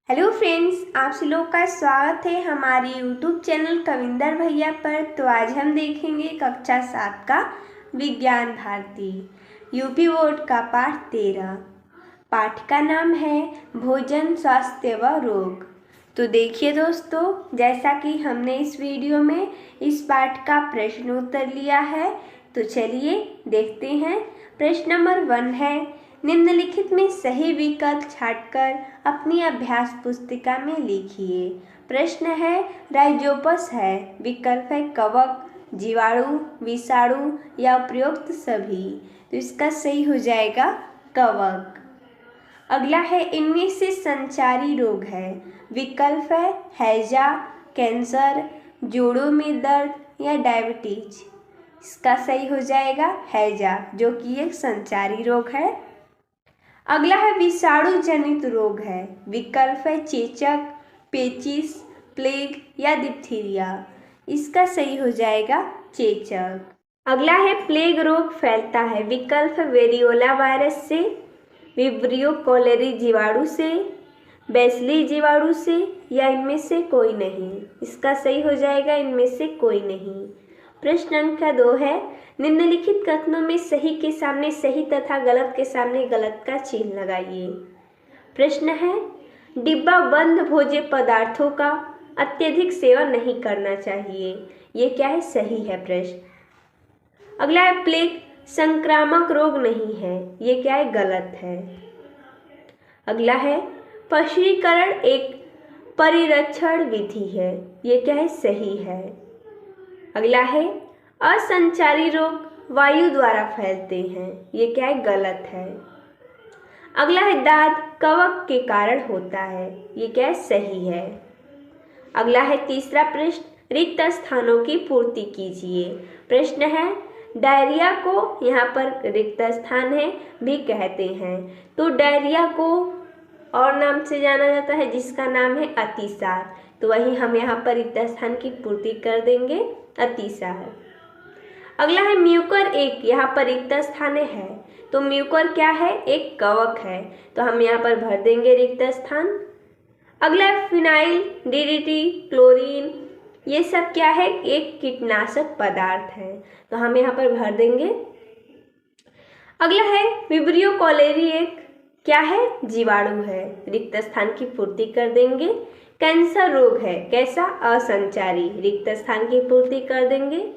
Hello friends, आप सब लोग का स्वागत है हमारे यूट्यूब चैनल कविंदर भैया पर। तो आज हम देखेंगे कक्षा 7 का विज्ञान भारती यूपी बोर्ड का पाठ 13। पाठ का नाम है भोजन, स्वास्थ्य व रोग। तो देखिए दोस्तों, जैसा कि हमने इस वीडियो में इस पाठ का प्रश्न उत्तर लिया है, तो चलिए देखते हैं। प्रश्न नंबर 1 है, निम्नलिखित में सही विकल्प छांटकर अपनी अभ्यास पुस्तिका में लिखिए। प्रश्न है राइजोपस है, विकल्प है कवक, जीवाणु, विषाणु या उपयुक्त सभी। तो इसका सही हो जाएगा कवक। अगला है इनमें से संचारी रोग है, विकल्प है हैजा, कैंसर, जोड़ों में दर्द या डायबिटीज। इसका सही हो जाएगा हैजा, जो कि एक संचारी रोग है। अगला है विषाणु जनित रोग है, विकल्प है चेचक, पेचिस, प्लेग या डिप्थीरिया। इसका सही हो जाएगा चेचक। अगला है प्लेग रोग फैलता है, विकल्प है वेरियोला वायरस से, विब्रियो कोलेरी जीवाणु से, बेसिली जीवाणु से या इनमें से कोई नहीं। इसका सही हो जाएगा इनमें से कोई नहीं। प्रश्न संख्या 2 है, निम्नलिखित कथनों में सही के सामने सही तथा गलत के सामने गलत का चिन्ह लगाइए। प्रश्न है डिब्बा बंद भोज्य पदार्थों का अत्यधिक सेवन नहीं करना चाहिए। ये क्या है? सही है प्रश्न। अगला है प्लेग संक्रामक रोग नहीं है। ये क्या है? गलत है। अगला है पशुीकरण एक परिरक्षण विधि है। ये क्या है? सही है। अगला है असंचारी रोग वायु द्वारा फैलते हैं। ये क्या है? गलत है। अगला है दाद कवक के कारण होता है। ये क्या है? सही है। अगला है तीसरा प्रश्न, रिक्त स्थानों की पूर्ति कीजिए। प्रश्न है डायरिया को, यहाँ पर रिक्त स्थान है, भी कहते हैं। तो डायरिया को और नाम से जाना जाता है जिसका नाम है अतिसार। तो वही हम यहाँ पर रिक्त स्थान की पूर्ति कर देंगे, अतिसार। अगला है म्यूकर एक, यहाँ पर रिक्त स्थान है। तो म्यूकर क्या है? एक कवक है। तो हम यहाँ पर भर देंगे रिक्त स्थान। अगला है फिनाइल, डीडीटी, क्लोरीन, ये सब क्या है? एक कीटनाशक पदार्थ है। तो हम यहाँ पर भर देंगे। अगला है विब्रियो कोलेरी एक क्या है? जीवाणु है। रिक्त स्थान की पूर्ति कर देंगे। कैंसर रोग है, कैसा? असंचारी। रिक्त स्थान की पूर्ति कर देंगे।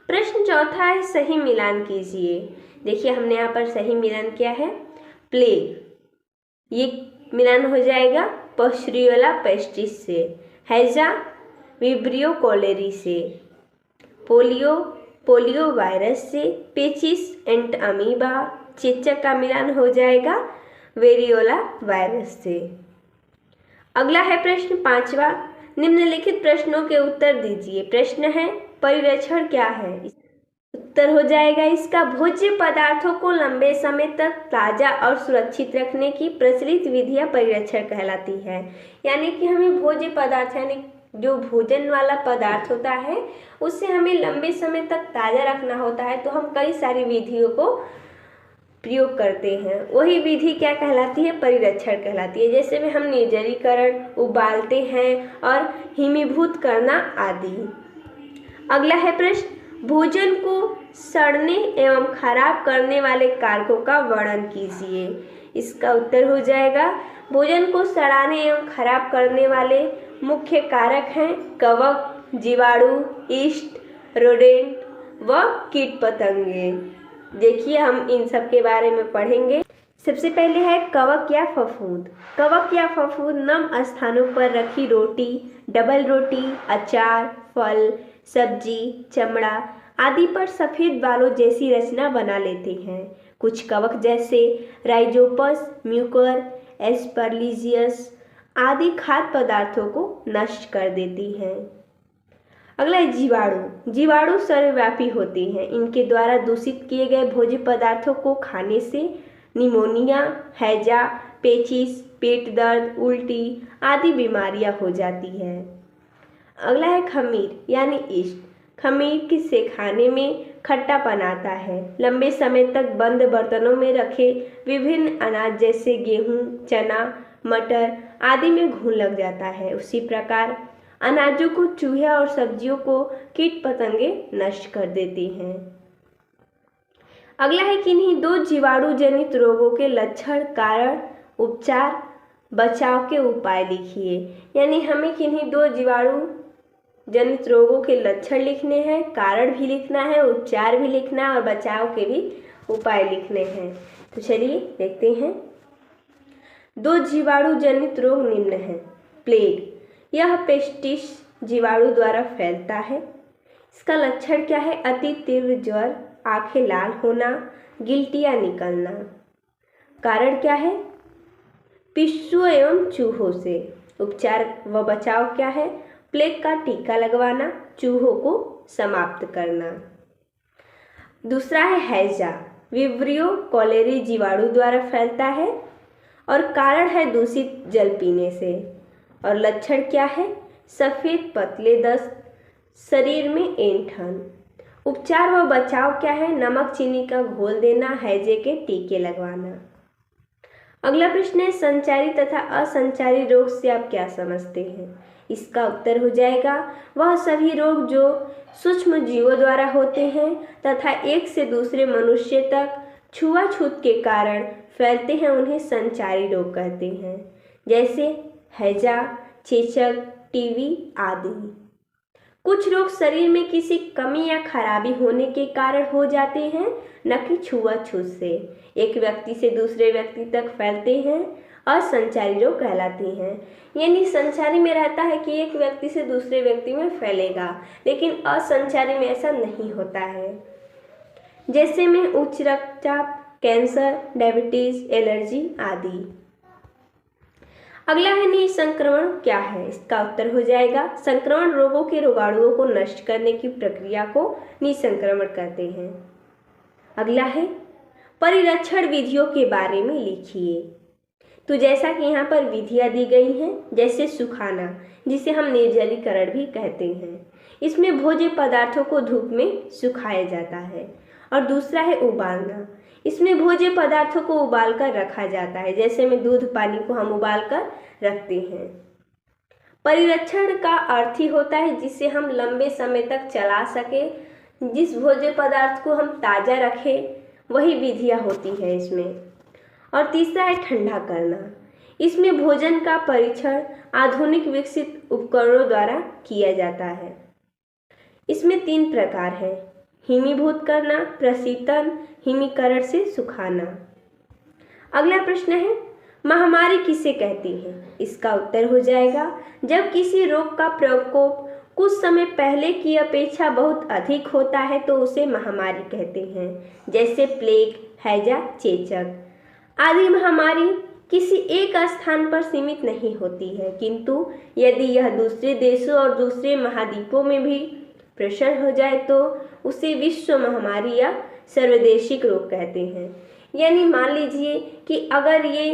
प्रश्न चौथा है सही मिलान कीजिए। देखिए हमने यहाँ पर सही मिलान किया है प्लेग, ये मिलान हो जाएगा पश्रियोला पेस्टिस से, हैजा विब्रियो कोलेरी से, पोलियो वायरस से, पेचिस एंट अमीबा, चेचक का मिलान हो जाएगा वेरियोला वायरस से। अगला है प्रश्न 5वां, निम्नलिखित प्रश्नों के उत्तर दीजिए। प्रश्न है परिरक्षण क्या है? उत्तर हो जाएगा इसका भोज्य पदार्थों को लंबे समय तक ताज़ा और सुरक्षित रखने की प्रचलित विधियां परिरक्षण कहलाती है। यानी कि हमें भोज्य पदार्थ यानी जो भोजन वाला पदार्थ होता है उससे हमें लंबे समय तक ताज़ा रखना होता है। तो हम कई सारी विधियों को प्रयोग करते हैं। वही विधि क्या कहलाती है? परिरक्षण कहलाती है। जैसे में हम निर्जलीकरण, उबालते हैं और हिमीभूत करना आदि। अगला है प्रश्न, भोजन को सड़ने एवं खराब करने वाले कारकों का वर्णन कीजिए। इसका उत्तर हो जाएगा भोजन को सड़ाने एवं खराब करने वाले मुख्य कारक हैं कवक, जीवाणु, ईस्ट, रोडेंट व कीट पतंगे। देखिए हम इन सब के बारे में पढ़ेंगे। सबसे पहले है कवक या फफूंद। कवक या फफूंद नम स्थानों पर रखी रोटी, डबल रोटी, अचार, फल, सब्जी, चमड़ा आदि पर सफ़ेद बालों जैसी रचना बना लेते हैं। कुछ कवक जैसे राइजोपस, म्यूकर, एस्परलिजियस आदि खाद्य पदार्थों को नष्ट कर देती हैं। अगला है जीवाणु। जीवाणु सर्वव्यापी होते हैं। इनके द्वारा दूषित किए गए भोज्य पदार्थों को खाने से निमोनिया, हैजा, पेचिस, पेट दर्द, उल्टी आदि बीमारियां हो जाती हैं। अगला है खमीर यानी ईस्ट। खमीर से खाने में खट्टापन आता है। लंबे समय तक बंद बर्तनों में रखे विभिन्न अनाज जैसे गेहूं, चना, मटर आदि में घुन लग जाता है। उसी प्रकार अनाजों को चूहे और सब्जियों को कीट पतंगे नष्ट कर देती हैं। अगला है किन्हीं दो जीवाणु जनित रोगों के लक्षण, कारण, उपचार, बचाव के उपाय लिखिए। यानी हमें किन्हीं दो जीवाणु जनित रोगों के लक्षण लिखने हैं, कारण भी लिखना है, उपचार भी लिखना है और बचाव के भी उपाय लिखने हैं। तो चलिए देखते हैं। दो जीवाणु जनित रोग निम्न हैं। प्लेग, यह पेस्टिस जीवाणु द्वारा फैलता है। इसका लक्षण क्या है? अति तीव्र ज्वर, आंखें लाल होना, गिल्टियाँ निकलना। कारण क्या है? पिस्सू एवं चूहों से। उपचार व बचाव क्या है? प्लेग का टीका लगवाना, चूहों को समाप्त करना। दूसरा है हैजा, विब्रियो कॉलेरी जीवाणु द्वारा फैलता है और कारण है दूषित जल पीने से। और लक्षण क्या है? सफ़ेद पतले दस्त, शरीर में ऐंठन। उपचार व बचाव क्या है? नमक चीनी का घोल देना, हैजे के टीके लगवाना। अगला प्रश्न है संचारी तथा असंचारी रोग से आप क्या समझते हैं? इसका उत्तर हो जाएगा वह सभी रोग जो सूक्ष्म जीवों द्वारा होते हैं तथा एक से दूसरे मनुष्य तक छुआछूत के कारण फैलते हैं, उन्हें संचारी रोग कहते हैं। जैसे हैजा, चेचक, टीबी आदि। कुछ रोग शरीर में किसी कमी या खराबी होने के कारण हो जाते हैं, न कि छुआछूत से। एक व्यक्ति से दूसरे व्यक्ति तक फैलते हैं, असंचारी रोग कहलाते हैं। यानी संचारी में रहता है कि एक व्यक्ति से दूसरे व्यक्ति में फैलेगा, लेकिन असंचारी में ऐसा नहीं होता है। जैसे में उच्च रक्तचाप, कैंसर, डायबिटीज, एलर्जी आदि। अगला है निसंक्रमण क्या है? इसका उत्तर हो जाएगा संक्रमण रोगों के रोगाणुओं को नष्ट करने की प्रक्रिया को निसंक्रमण कहते हैं। अगला है परिरक्षण विधियों के बारे में लिखिए। तो जैसा कि यहाँ पर विधियाँ दी गई हैं, जैसे सुखाना, जिसे हम निर्जलीकरण भी कहते हैं। इसमें भोज्य पदार्थों को धूप में सुखाया जाता है। और दूसरा है उबालना, इसमें भोज्य पदार्थों को उबालकर रखा जाता है। जैसे में दूध, पानी को हम उबालकर रखते हैं। परिरक्षण का अर्थ ही होता है जिसे हम लंबे समय तक चला सके, जिस भोज्य पदार्थ को हम ताज़ा रखें, वही विधियाँ होती है इसमें। और तीसरा है ठंडा करना, इसमें भोजन का परीक्षण आधुनिक विकसित उपकरणों द्वारा किया जाता है। इसमें 3 प्रकार है: हिमीभूत करना, प्रशीतन, हिमीकरण से सुखाना। अगला प्रश्न है महामारी किसे कहती है? इसका उत्तर हो जाएगा जब किसी रोग का प्रकोप कुछ समय पहले की अपेक्षा बहुत अधिक होता है तो उसे महामारी कहते हैं। जैसे प्लेग, हैजा, चेचक आदि महामारी किसी एक स्थान पर सीमित नहीं होती है, किंतु यदि यह दूसरे देशों और दूसरे महाद्वीपों में भी प्रसार हो जाए तो उसे विश्व महामारी या सर्वदेशिक रोग कहते हैं। यानी मान लीजिए कि अगर ये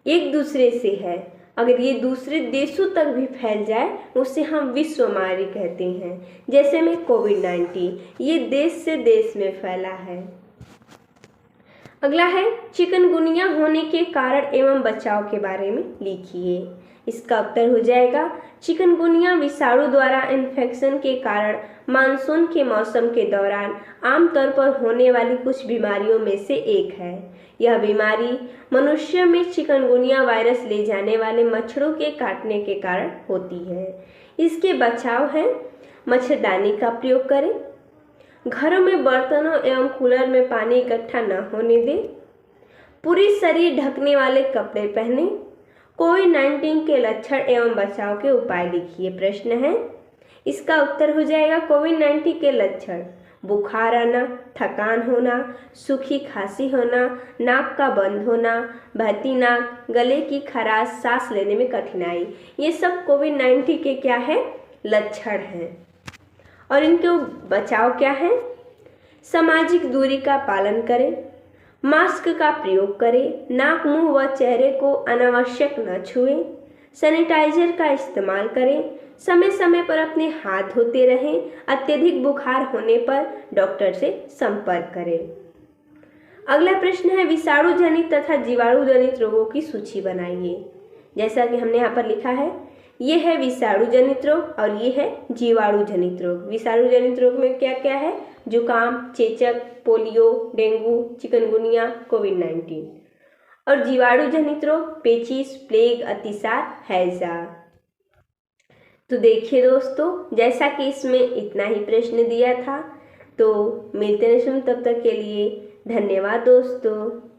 एक दूसरे से है, अगर ये दूसरे देशों तक भी फैल जाए उसे हम विश्व महामारी कहते हैं। जैसे में कोविड-19, ये देश से देश में फैला है। अगला है चिकनगुनिया होने के कारण एवं बचाव के बारे में लिखिए। इसका उत्तर हो जाएगा चिकनगुनिया विषाणु द्वारा इन्फेक्शन के कारण मानसून के मौसम के दौरान आमतौर पर होने वाली कुछ बीमारियों में से एक है। यह बीमारी मनुष्य में चिकनगुनिया वायरस ले जाने वाले मच्छरों के काटने के कारण होती है। इसके बचाव है मच्छरदानी का प्रयोग करें, घरों में बर्तनों एवं कूलर में पानी इकट्ठा न होने दें, पूरी शरीर ढकने वाले कपड़े पहने, कोविड-19 के लक्षण एवं बचाव के उपाय लिखिए। प्रश्न है, इसका उत्तर हो जाएगा कोविड-19 के लक्षण: बुखार आना, थकान होना, सूखी खांसी होना, नाक का बंद होना, बहती नाक, गले की खराश, सांस लेने में कठिनाई। ये सब कोविड-19 के क्या है? लक्षण हैं। और इनके बचाव क्या है? सामाजिक दूरी का पालन करें, मास्क का प्रयोग करें, नाक, मुंह व चेहरे को अनावश्यक न छुएं, सैनिटाइजर का इस्तेमाल करें, समय समय पर अपने हाथ धोते रहें, अत्यधिक बुखार होने पर डॉक्टर से संपर्क करें। अगला प्रश्न है विषाणु जनित तथा जीवाणु जनित रोगों की सूची बनाइए। जैसा कि हमने यहाँ पर लिखा है, ये है विषाणु जनित रोग और ये है जीवाणु जनित रोग। विषाणु जनित रोग में क्या क्या है? जुकाम, चेचक, पोलियो, डेंगू, चिकनगुनिया, कोविड-19। और जीवाणु जनित रोग पेचिश, प्लेग, अतिसार, हैजा। तो देखिए दोस्तों, जैसा कि इसमें इतना ही प्रश्न दिया था, तो मिलते हैं तब तक के लिए धन्यवाद दोस्तों।